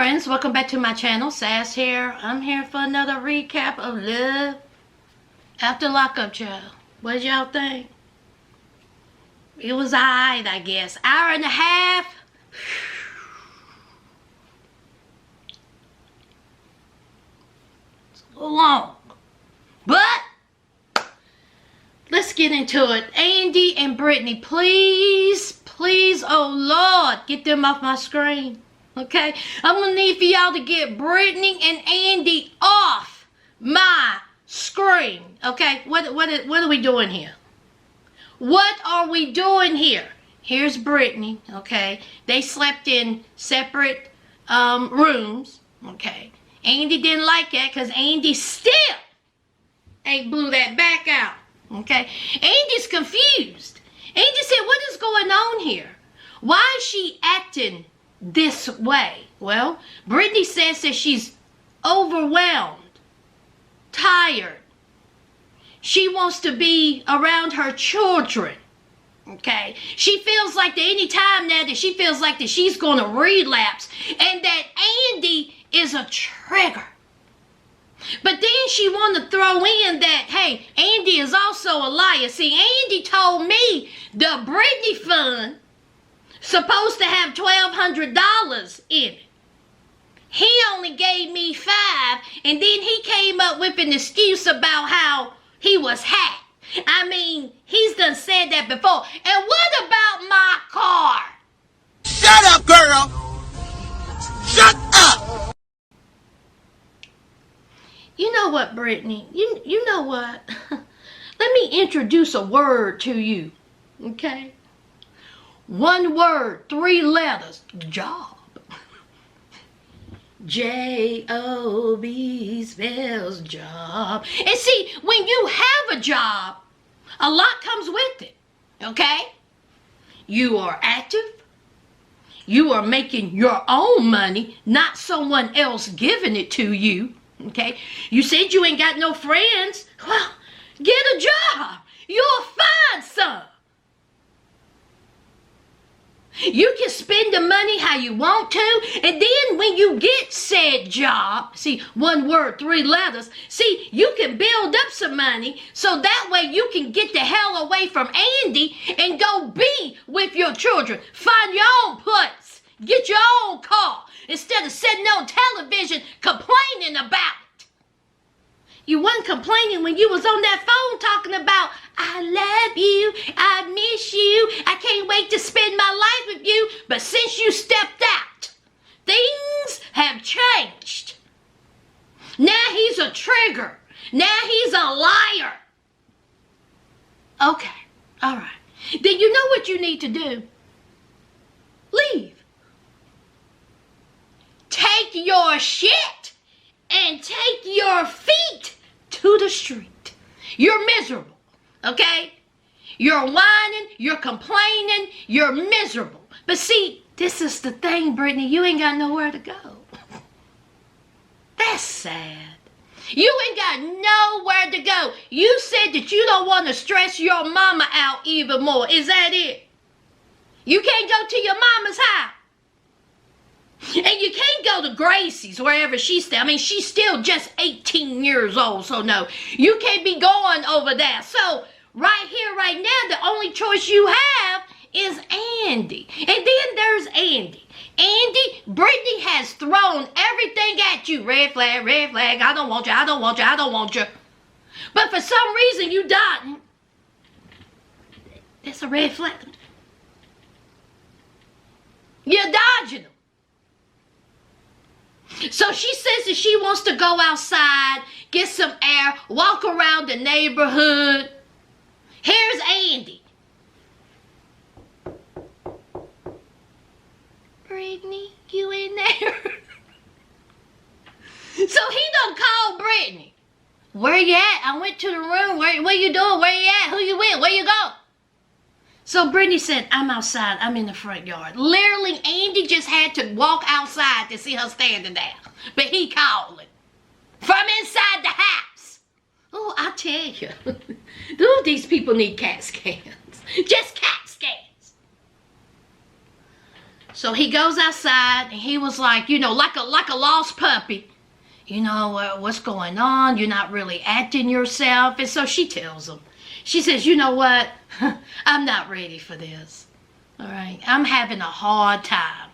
friends, welcome back to my channel. Sass here. I'm here for another recap of Love After Lockup, child. What did y'all think? It was alright, I guess. Hour and a half. It's a little long. But let's get into it. Andy and Brittany, please, oh Lord, get them off my screen. Okay, I'm gonna need for y'all to get Brittany and Andy off my screen. Okay, what are we doing here? What are we doing here? Here's Brittany. Okay, they slept in separate rooms. Okay, Andy didn't like that because Andy still ain't blew that back out. Okay, Andy's confused. Andy said, "What is going on here? Why is she acting this way?" Well, Brittany says that she's overwhelmed, tired. She wants to be around her children. Okay, she feels like that any time now that she feels like that she's going to relapse, and that Andy is a trigger. But then she want to throw in that, hey, Andy is also a liar. See, Andy told me the Brittany fund supposed to have $1,200 in it. He only gave me $5, and then he came up with an excuse about how he was hacked. I mean, he's done said that before. And what about my car? Shut up, girl! Shut up! You know what, Brittany? You know what? Let me introduce a word to you, okay? One word, 3 letters, job. J-O-B spells job. And see, when you have a job, a lot comes with it, okay? You are active. You are making your own money, not someone else giving it to you, okay? You said you ain't got no friends. Well, get a job. You'll find some. You can spend the money how you want to, and then when you get said job, see, one word, 3 letters, see, you can build up some money so that way you can get the hell away from Andy and go be with your children. Find your own place. Get your own car instead of sitting on television complaining about it. You wasn't complaining when you was on that phone talking about, I love you, I miss you, I can't wait to spend my life with you. But since you stepped out, things have changed. Now he's a trigger. Now he's a liar. Okay, all right. Then you know what you need to do. Leave. Take your shit and take your feet to the street. You're miserable, okay? You're whining, you're complaining, you're miserable. But see, this is the thing, Brittany, you ain't got nowhere to go. That's sad. You ain't got nowhere to go. You said that you don't want to stress your mama out even more. Is that it? You can't go to your mama's house. And you can't go to Gracie's, wherever she's still. I mean, she's still just 18 years old, so no. You can't be going over there. So, right here, right now, the only choice you have is Andy. And then there's Andy. Andy, Brittany has thrown everything at you. Red flag, I don't want you, I don't want you, I don't want you. But for some reason, you dodging. That's a red flag. You're dodging them. So she says that she wants to go outside, get some air, walk around the neighborhood. Here's Andy. Brittany, you in there? So he done called Brittany. Where you at? I went to the room. Where you doing? Where you at? Who you with? Where you go? So Brittany said, I'm outside. I'm in the front yard. Literally, Andy just had to walk outside to see her standing there. But he calling from inside the house. Oh, I tell you. These people need CAT scans. Just CAT scans. So he goes outside, and he was like, like a lost puppy. What's going on? You're not really acting yourself. And so she tells him. She says, you know what? I'm not ready for this. All right? I'm having a hard time.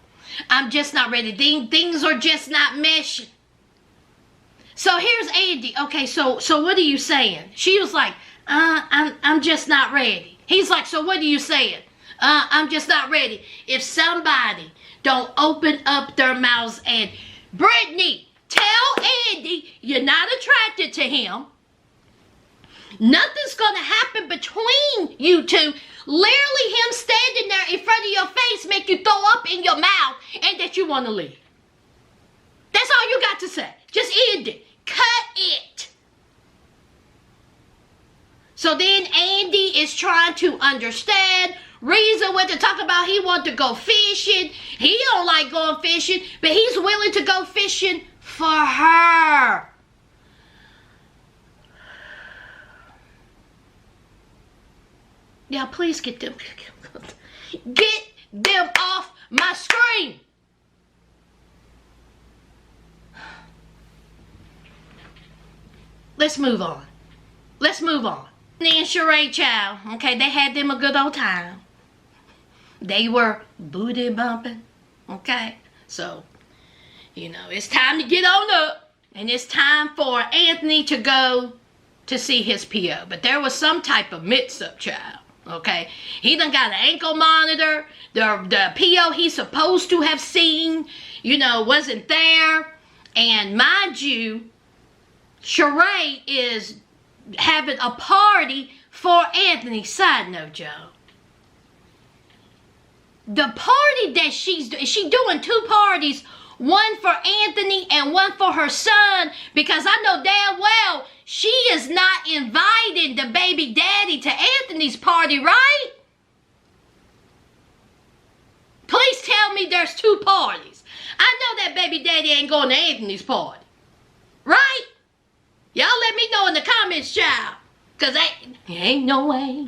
I'm just not ready. Things are just not meshing. So here's Andy. Okay, so what are you saying? She was like, I'm just not ready. He's like, so what are you saying? I'm just not ready. If somebody don't open up their mouths and, Brittany, tell Andy you're not attracted to him. Nothing's going to happen between you two. Literally him standing there in front of your face make you throw up in your mouth and that you want to leave. That's all you got to say. Just end it. Cut it. So then Andy is trying to understand, reason what to talk about. He wants to go fishing. He don't like going fishing, but he's willing to go fishing for her. Yeah, please get them off my screen. Let's move on. Anthony and Sheree, child, okay, they had them a good old time. They were booty bumping, okay? So, it's time to get on up. And it's time for Anthony to go to see his PO. But there was some type of mix-up, child, okay? He done got an ankle monitor. The PO he's supposed to have seen, wasn't there. And mind you, Sheree is having a party for Anthony. Side note, Joe. The party that she's doing 2 parties, one for Anthony and one for her son, because I know damn well she is not inviting the baby daddy to Anthony's party, right? Please tell me there's 2 parties. I know that baby daddy ain't going to Anthony's party, right? Y'all let me know in the comments, child. Because ain't no way.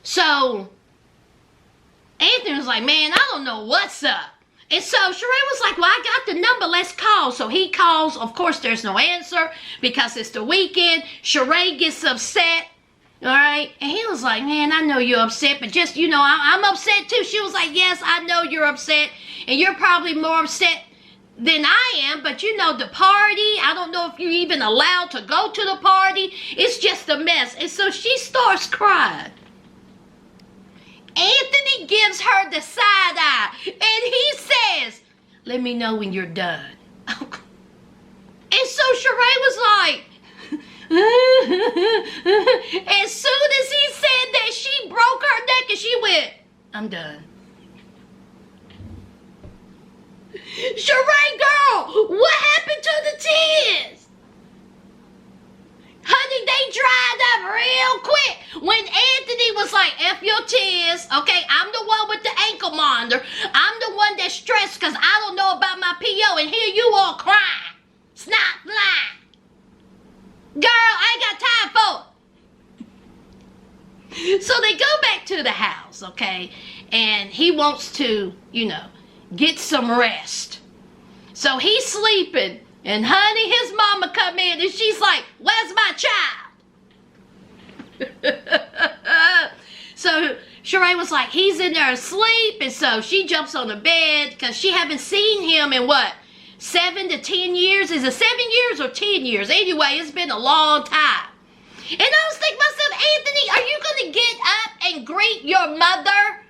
So, Anthony was like, man, I don't know what's up. And so, Sheree was like, well, I got the number. Let's call. So, he calls. Of course, there's no answer because it's the weekend. Sheree gets upset. All right? And he was like, man, I know you're upset. But just, I'm upset too. She was like, yes, I know you're upset. And you're probably more upset than I am, but the party, I don't know if you're even allowed to go to the party. It's just a mess. And so she starts crying. Anthony gives her the side eye, and he says, let me know when you're done. And so Sheree was like, as soon as he said that, she broke her neck and she went, I'm done. Sheree, girl, what happened to the tears? Honey, they dried up real quick when Anthony was like, F your tears, okay? I'm the one with the ankle monitor. I'm the one that's stressed because I don't know about my PO, and here you all crying. It's not lying. Girl, I ain't got time for it. So they go back to the house, okay? And he wants to, get some rest. So he's sleeping, and honey, his mama come in, and she's like, where's my child? So Sheree was like, he's in there asleep, and so she jumps on the bed, because she haven't seen him in 7 to 10 years? Is it 7 years or 10 years? Anyway, it's been a long time. And I was thinking to myself, Anthony, are you going to get up and greet your mother?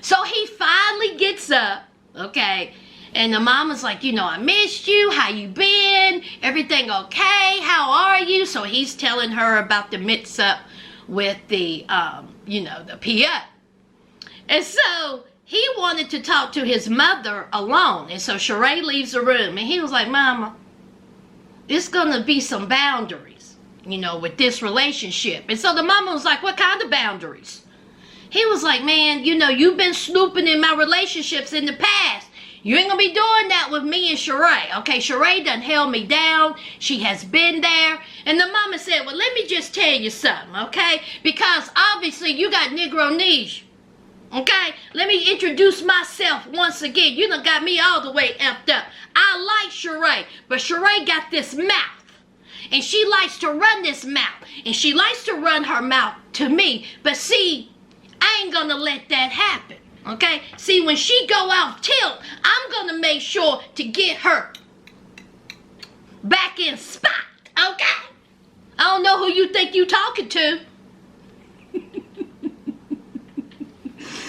So he finally gets up. Okay, and the mama's like, I missed you. How you been? Everything okay? How are you? So he's telling her about the mix-up with the, the PO. And so he wanted to talk to his mother alone. And so Sheree leaves the room. And he was like, Mama, it's going to be some boundaries, with this relationship. And so the mama was like, what kind of boundaries? He was like, man, you've been snooping in my relationships in the past. You ain't gonna be doing that with me and Sheree. Okay, Sheree done held me down. She has been there. And the mama said, well, let me just tell you something, okay? Because obviously you got Negro-nesia. Okay, let me introduce myself once again. You done got me all the way effed up. I like Sheree, but Sheree got this mouth. And she likes to run this mouth. And she likes to run her mouth to me. But see, I ain't gonna let that happen. Okay? See, when she go off tilt, I'm gonna make sure to get her back in spot. Okay? I don't know who you think you talking to.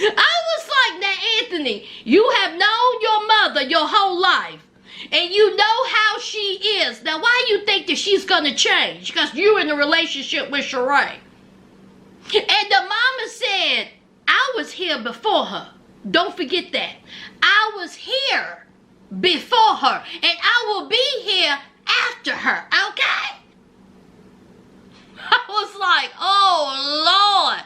I was like, now Anthony, you have known your mother your whole life. And you know how she is. Now why you think that she's going to change? Because you're in a relationship with Sheree. And the mama said, I was here before her. Don't forget that. I was here before her. And I will be here after her. Okay? I was like, oh Lord.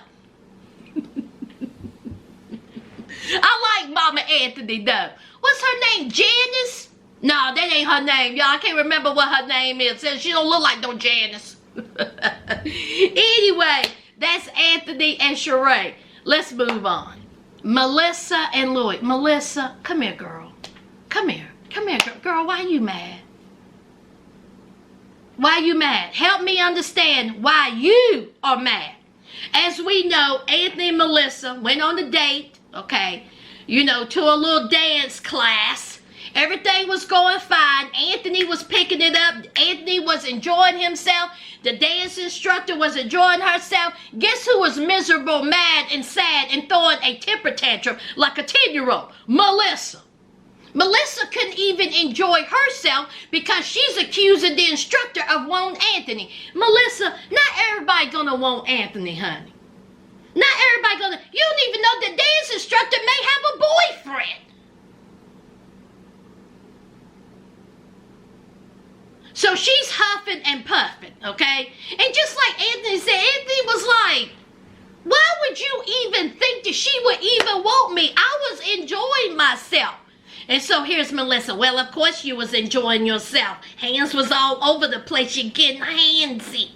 I like Mama Anthony though. What's her name? Janice? No, that ain't her name, y'all. I can't remember what her name is. She don't look like no Janice. Anyway, that's Anthony and Sheree. Let's move on. Melissa and Louis. Melissa, come here, girl. Come here. Come here, girl. Girl, why are you mad? Why are you mad? Help me understand why you are mad. As we know, Anthony and Melissa went on a date, okay, you know, to a little dance class. Everything was going fine. Anthony was picking it up. Anthony was enjoying himself. The dance instructor was enjoying herself. Guess who was miserable, mad, and sad and throwing a temper tantrum like a 10-year-old? Melissa. Melissa couldn't even enjoy herself because she's accusing the instructor of wanting Anthony. Melissa, not everybody gonna want Anthony, honey. Not everybody gonna. You don't even know the dance instructor may have a boyfriend. So she's huffing and puffing, okay? And just like Anthony said, Anthony was like, why would you even think that she would even want me? I was enjoying myself. And so here's Melissa. Well, of course you was enjoying yourself. Hands was all over the place. You're getting handsy.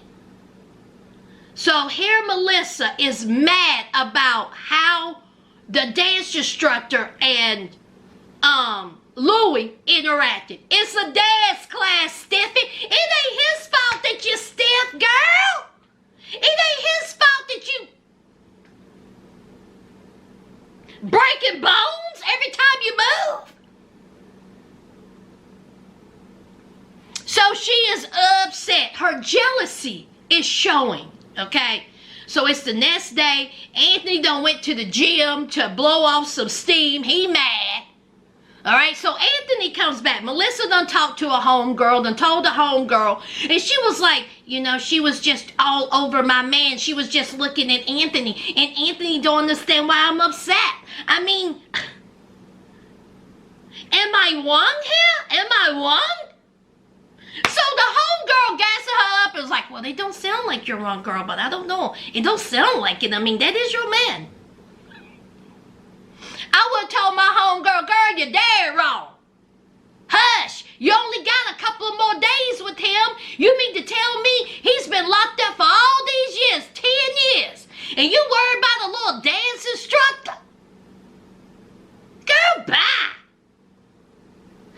So here Melissa is mad about how the dance instructor and Louis interacted. It's a dance class, Stiffy. It ain't his fault that you're stiff, girl. It ain't his fault that you breaking bones every time you move. So she is upset. Her jealousy is showing, okay? So it's the next day. Anthony done went to the gym to blow off some steam. He mad. All right, so Anthony comes back. Melissa done talked to a homegirl, done told the homegirl, and she was like, you know, she was just all over my man. She was just looking at Anthony, and Anthony don't understand why I'm upset. I mean, am I one here? Am I one? So the homegirl gassed her up and was like, well, they don't sound like you're wrong, girl, but I don't know. It don't sound like it. I mean, that is your man. I would have told my homegirl, girl, you're dead wrong. Hush, you only got a couple of more days with him. You mean to tell me he's been locked up for all these years, 10 years, and you worried about a little dance instructor? Girl, bye.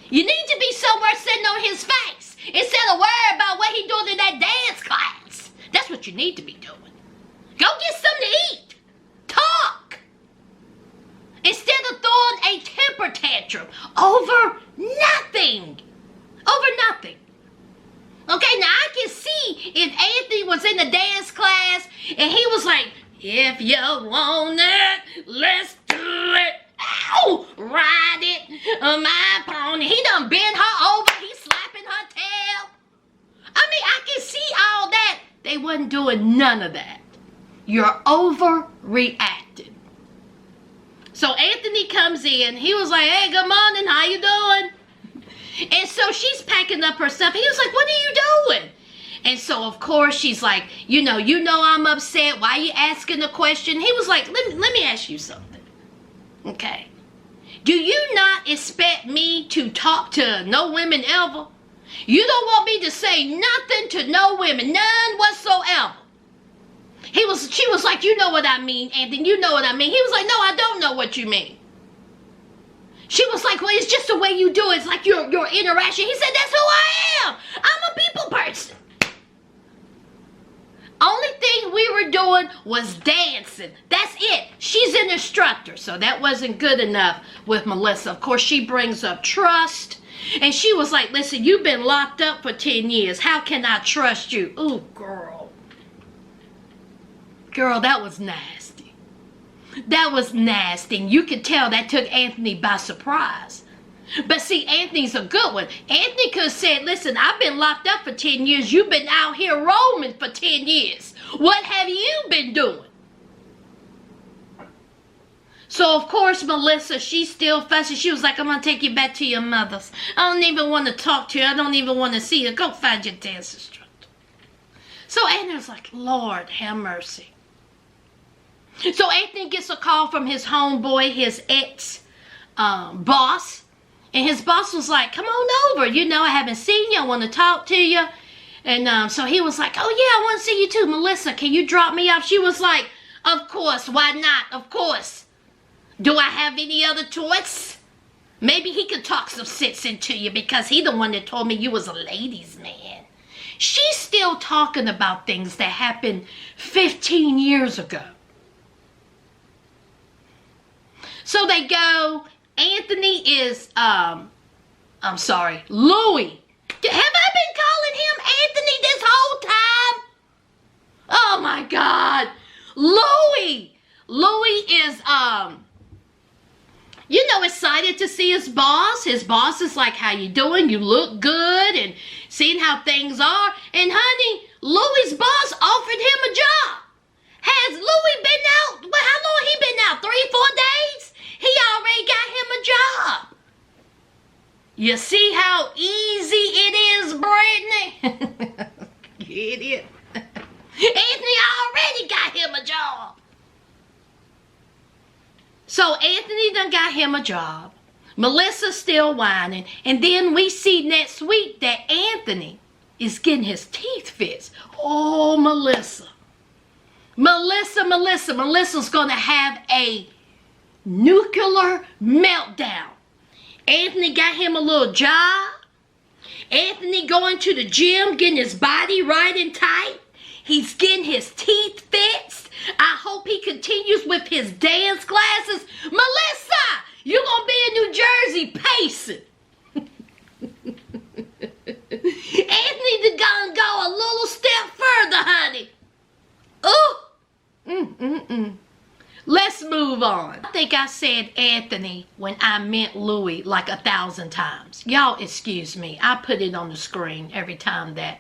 You need to be somewhere sitting on his face instead of worrying about what he doing in that dance class. That's what you need to be doing. Go get something to eat. Talk. Instead of throwing a temper tantrum over nothing. Over nothing. Okay, now I can see if Anthony was in the dance class and he was like, if you want it, let's do it. Ow! Ride it on my pony. He done bent her over. He slapping her tail. I mean, I can see all that. They wasn't doing none of that. You're overreacting. So Anthony comes in. He was like, hey, good morning. How you doing? And so she's packing up her stuff. He was like, what are you doing? And so, of course, she's like, you know I'm upset. Why are you asking the question? He was like, let me ask you something. Okay. Do you not expect me to talk to no women ever? You don't want me to say nothing to no women, none whatsoever. She was like, you know what I mean, Anthony, you know what I mean. He was like, no, I don't know what you mean. She was like, well, it's just the way you do it. It's like your interaction. He said, that's who I am. I'm a people person. Only thing we were doing was dancing. That's it. She's an instructor, so that wasn't good enough with Melissa. Of course, she brings up trust. And she was like, listen, you've been locked up for 10 years. How can I trust you? Ooh, girl. Girl, that was nasty. That was nasty. And you could tell that took Anthony by surprise. But see, Anthony's a good one. Anthony could have said, listen, I've been locked up for 10 years. You've been out here roaming for 10 years. What have you been doing? So, of course, Melissa, she's still fussy. She was like, I'm going to take you back to your mother's. I don't even want to talk to you. I don't even want to see you. Go find your dance instructor. So Anthony was like, Lord, have mercy. So Anthony gets a call from his homeboy, his ex-boss. And his boss was like, come on over. You know, I haven't seen you. I want to talk to you. And so he was like, oh, yeah, I want to see you too. Melissa, can you drop me off? She was like, of course. Why not? Of course. Do I have any other choice? Maybe he could talk some sense into you because he the one that told me you was a ladies' man. She's still talking about things that happened 15 years ago. So they go... Anthony is, Louis. Have I been calling him Anthony this whole time? Oh my God. Louis. Louis is, excited to see his boss. His boss is like, how you doing? You look good, and seeing how things are. And honey, Louis' boss offered him a job. Has Louis been out? Well, how long he been out? 3-4 days? He already got him a job. You see how easy it is, Brittany? You idiot. Anthony already got him a job. So Anthony done got him a job. Melissa's still whining. And then we see next week that Anthony is getting his teeth fixed. Oh, Melissa. Melissa's going to have a nuclear meltdown. Anthony got him a little job. Anthony going to the gym, getting his body right and tight. He's getting his teeth fixed. I hope he continues with his dance classes. Melissa, you're going to be in New Jersey pacing. Anthony gonna go a little step further, honey. Ooh. Let's move on. I think I said Anthony when I meant Louis like 1,000 times. Y'all excuse me. I put it on the screen every time that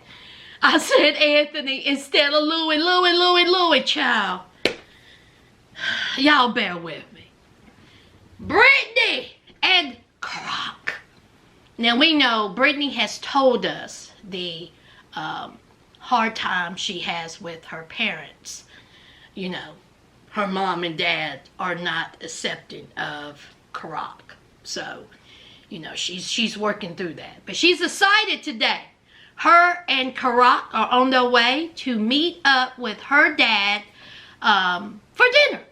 I said Anthony instead of Louis, child. Y'all bear with me. Brittany and Croc. Now we know Brittany has told us the hard time she has with her parents. You know, her mom and dad are not accepting of Karak. So, you know, she's working through that. But she's excited today. Her and Karak are on their way to meet up with her dad for dinner.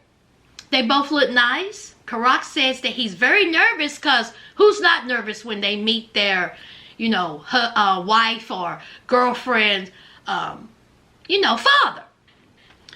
They both look nice. Karak says that he's very nervous because who's not nervous when they meet their, you know, her, wife or girlfriend, father.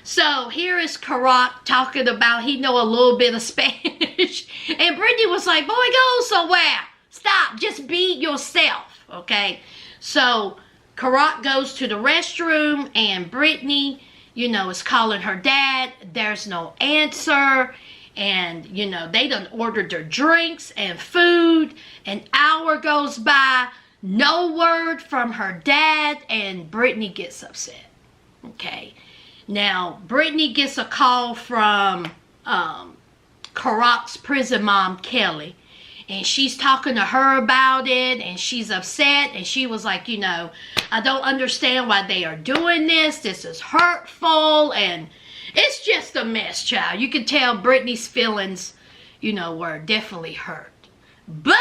So here is Karak talking about he know a little bit of Spanish. And Brittany was like, boy, go somewhere. Stop. Just be yourself. Okay. So Karak goes to the restroom and Brittany, is calling her dad. There's no answer. And, they done ordered their drinks and food. An hour goes by. No word from her dad. And Brittany gets upset. Okay. Now, Brittany gets a call from Karak's prison mom, Kelly. And she's talking to her about it. And she's upset. And she was like, I don't understand why they are doing this. This is hurtful. And it's just a mess, child. You can tell Brittany's feelings, were definitely hurt. But,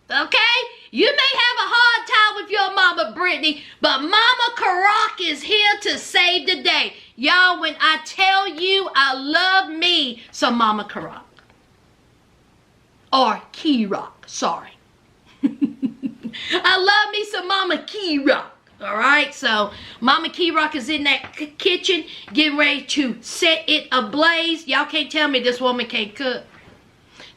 okay, you may have a hard time with your mama, Brittany, but Mama Karak is here to save the day. Y'all, when I tell you I love me some Mama Rock. Or Key Rock, sorry. I love me some Mama Key Rock. All right, so Mama Key Rock is in that kitchen getting ready to set it ablaze. Y'all can't tell me this woman can't cook.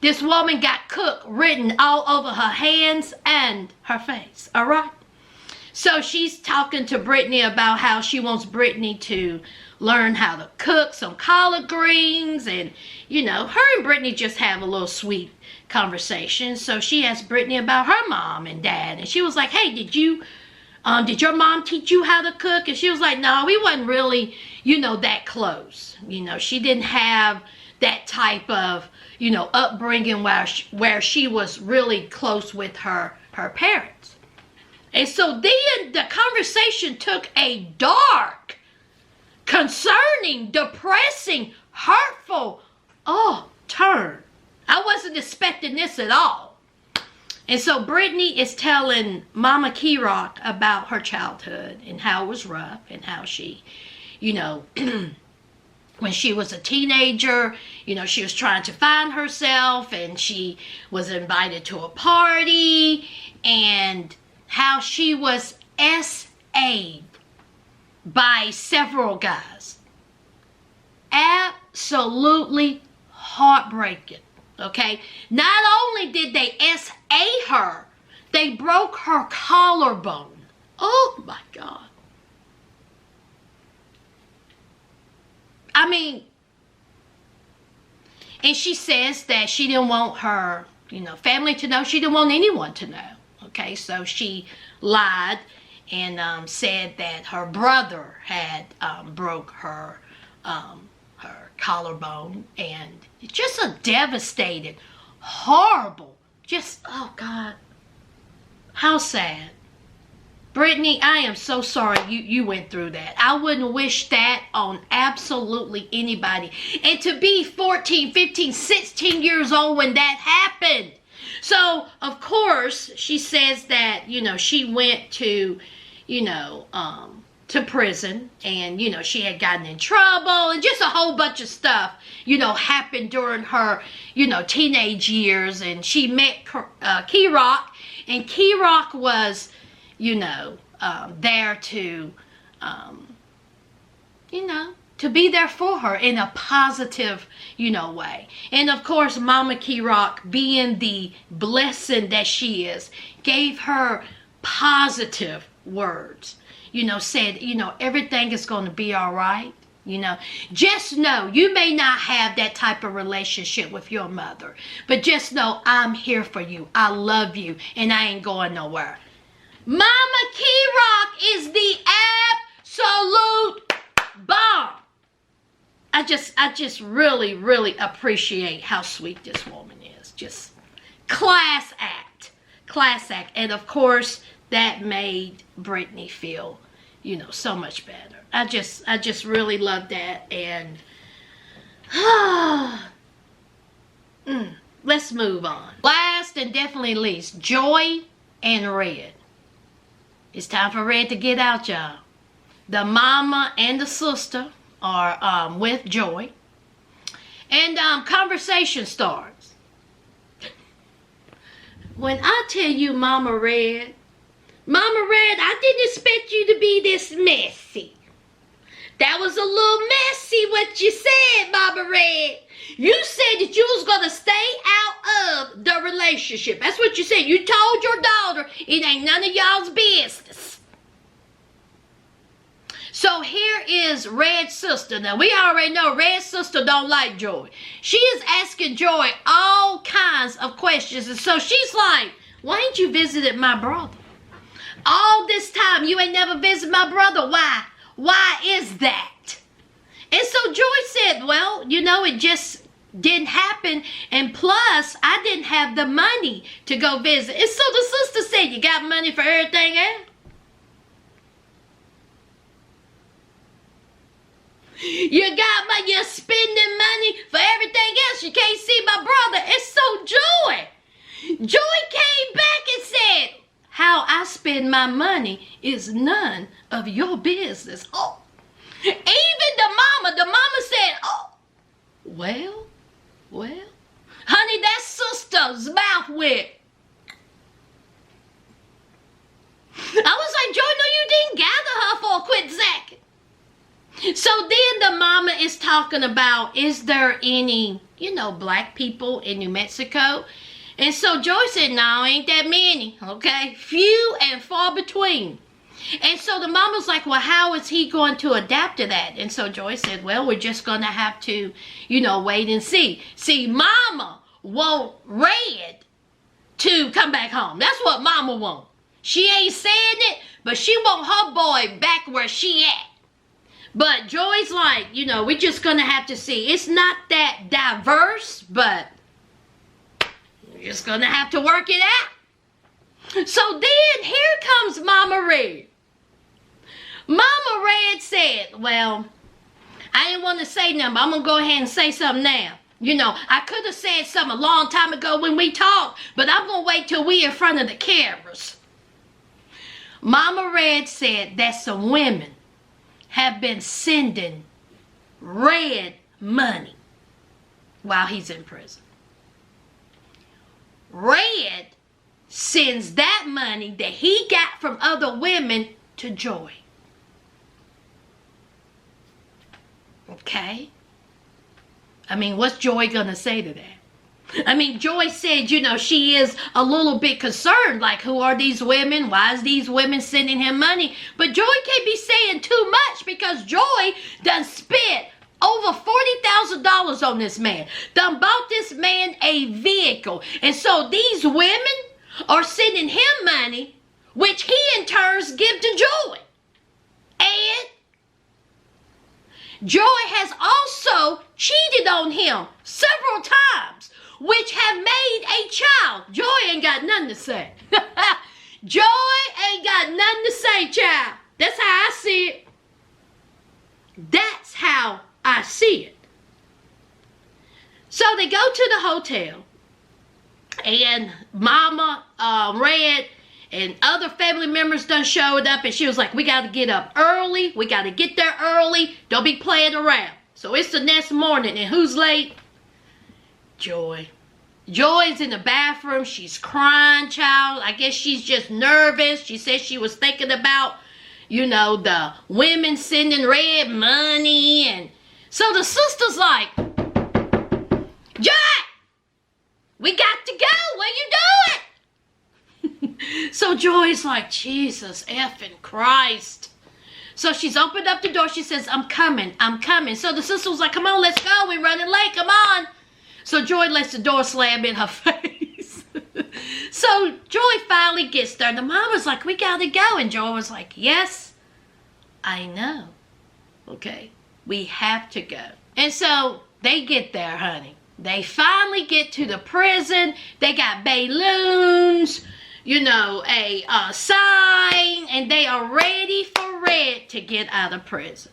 This woman got cook written all over her hands and her face. All right. So she's talking to Brittany about how she wants Brittany to learn how to cook some collard greens. And, you know, her and Brittany just have a little sweet conversation. So she asked Brittany about her mom and dad. And she was like, hey, did your mom teach you how to cook? And she was like, no, we wasn't really, you know, that close. You know, she didn't have that type of, you know, upbringing where she was really close with her parents. And so then the conversation took a dark, concerning, depressing, hurtful, turn. I wasn't expecting this at all. And so Brittany is telling Mama Key Rock about her childhood and how it was rough and how she, you know, when she was a teenager, you know, she was trying to find herself and she was invited to a party and how she was SA'd by several guys. Absolutely heartbreaking. Okay, not only did they SA her, they broke her collarbone. Oh my God. I mean, and she says that she didn't want her, you know, family to know. She didn't want anyone to know. Okay, so she lied and said that her brother had broke her collarbone, and it's just a devastated, horrible, just, oh God, how sad. Brittany, I am so sorry you went through that. I wouldn't wish that on absolutely anybody. And to be 14, 15, 16 years old when that happened. So, of course, she says that, you know, she went to, you know, to prison, and, you know, she had gotten in trouble, and just a whole bunch of stuff, you know, happened during her, you know, teenage years. And she met Key Rock, and Key Rock was, you know, there to, you know, to be there for her in a positive, you know, way. And of course, Mama Key Rock, being the blessing that she is, gave her positive words. You know, said, you know, everything is going to be all right. You know, just know you may not have that type of relationship with your mother, but just know I'm here for you. I love you, and I ain't going nowhere. Mama Key Rock is the absolute bomb. I just really, really appreciate how sweet this woman is. Just class act. Class act. And of course, that made Brittany feel, you know, so much better. I just really love that. And let's move on. Last and definitely least, Joy and Red. It's time for Red to get out, y'all. The mama and the sister are with Joy. And conversation starts. When I tell you Mama Red, I didn't expect you to be this messy. That was a little messy what you said, Mama Red. You said that you was going to stay out of the relationship. That's what you said. You told your daughter it ain't none of y'all's business. So here is Red's sister. Now, we already know Red's sister don't like Joy. She is asking Joy all kinds of questions. And so she's like, why ain't you visited my brother? All this time, you ain't never visited my brother. Why? Why is that? And so Joy said, well, you know, it just didn't happen. And plus, I didn't have the money to go visit. And so the sister said, you got money for everything else? You got money, you're spending money for everything else. You can't see my brother. And so Joy came back and said, how I spend my money is none of your business. Oh, Even the mama said, oh, well, honey, that sister's mouth went. I was like, Joy, no, you didn't gather her for a quick second. So then the mama is talking about, is there any, black people in New Mexico? And so Joy said, no, ain't that many, okay? Few and far between. And so the mama's like, well, how is he going to adapt to that? And so Joy said, well, we're just going to have to, wait and see. See, mama want Red to come back home. That's what mama want. She ain't saying it, but she want her boy back where she at. But Joy's like, we're just going to have to see. It's not that diverse, but we're just going to have to work it out. So then here comes Mama Red. Mama Red said, well, I didn't want to say nothing, but I'm going to go ahead and say something now. I could have said something a long time ago when we talked, but I'm going to wait till we in front of the cameras. Mama Red said that some women have been sending Red money while he's in prison. Red sends that money that he got from other women to Joy. Okay? What's Joy gonna say to that? Joy said, she is a little bit concerned, like, who are these women? Why is these women sending him money? But Joy can't be saying too much because Joy done spent over $40,000 on this man. Done bought this man a vehicle. And so these women are sending him money, which he in turns give to Joy. And Joy has also cheated on him several times, which have made a child. Joy ain't got nothing to say. Joy ain't got nothing to say, child. That's how I see it. That's how I see it. So they go to the hotel, and Mama Red and other family members done showed up, and she was like, we got to get up early. We got to get there early. Don't be playing around. So it's the next morning, and who's late? Joy. Joy's in the bathroom. She's crying, child. I guess she's just nervous. She said she was thinking about, the women sending Red money. And so the sister's like, Joy, we got to go. Where you doing? So Joy's like, Jesus effing Christ. So she's opened up the door. She says, I'm coming. So the sister was like, come on, let's go. We're running late. Come on. So Joy lets the door slam in her face. So Joy finally gets there. The mom was like, we got to go. And Joy was like, yes, I know. Okay, we have to go. And so they get there, honey. They finally get to the prison. They got balloons, a sign, and they are ready for Red to get out of prison.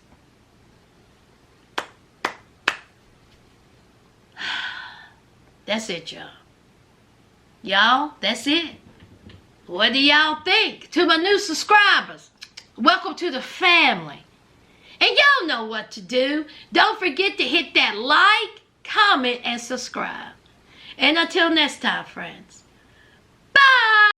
That's it, y'all. Y'all, that's it. What do y'all think? To my new subscribers, welcome to the family. And y'all know what to do. Don't forget to hit that like, comment, and subscribe. And until next time, friends.